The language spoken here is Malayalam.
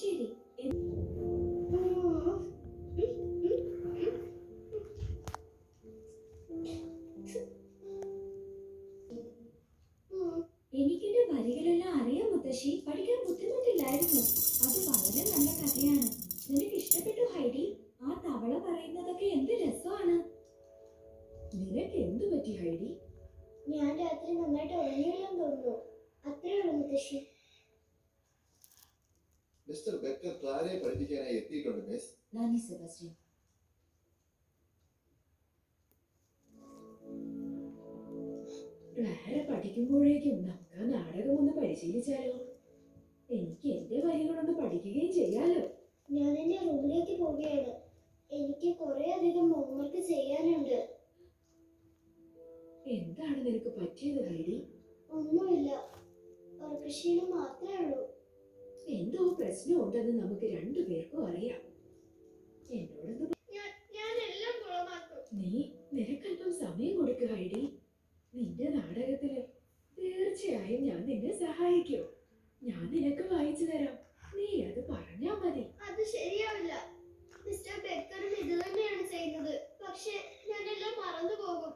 ശരി. എനിക്കിന്റെ വരികളെല്ലാം അറിയാം മുത്തശ്ശി. പഠിക്കാൻ ബുദ്ധിമുട്ടില്ലായിരുന്നു. അത് വളരെ നല്ല കഥയാണ്. നിനക്ക് ഇഷ്ടപ്പെട്ടു ഹൈഡി? ആ തവള പറയുന്നതൊക്കെ എന്ത് രസമാണ്. നിനക്ക് എന്തു പറ്റി ഹൈഡി? ഞാൻ രാത്രി നന്നായിട്ട് ഉറങ്ങിയില്ലെന്ന് തോന്നുന്നു. അത്രേ ഉള്ളൂ മുത്തശ്ശി. മിസ്റ്റർ ബെക്കർ ക്ലാരയെ പഠിപ്പിക്കാനായി എത്തിയിട്ടുണ്ട് മിസ്. നന്ദി സെബാസ്റ്റ്യൻ. ക്ലാര പഠിക്കുമ്പോഴേക്കും നമുക്ക് ആ നാടകം ഒന്ന് പരിശീലിച്ചാലോ? എനിക്ക് എന്റെ വരികളൊന്ന് പഠിക്കുകയും ചെയ്യാലോ. ഞാൻ എന്റെ റൂമിലേക്ക് പോവുകയാണ്. എനിക്ക് കുറെ അധികം ഹോംവർക്ക് ചെയ്യാനുണ്ട്. എന്താണ് നിനക്ക് പറ്റിയത് ഹൈഡി? ഒന്നുമില്ല, ഉറക്കക്ഷീണം മാത്രമേ ഉള്ളൂ. എന്തോ പ്രശ്നമുണ്ടെന്ന് നമുക്ക് രണ്ടുപേർക്കും അറിയാം. എന്നോടൊന്ന് ഞാൻ എല്ലാം കുളമാക്കും. നിനക്കല്പം സമയം കൊടുക്കുക ഹൈഡി. നിന്റെ നാടകത്തില് തീർച്ചയായും ഞാൻ നിന്നെ സഹായിക്കും. ഞാൻ നിനക്ക് വായിച്ചു തരാം. നീ അത് പറഞ്ഞാ മതി. അത് ശരിയാവില്ല. മിസ്റ്റർ ബെക്കറും ഇത് തന്നെയാണ് ചെയ്യുന്നത്. പക്ഷെ ഞാനെല്ലാം മറന്നു പോകും.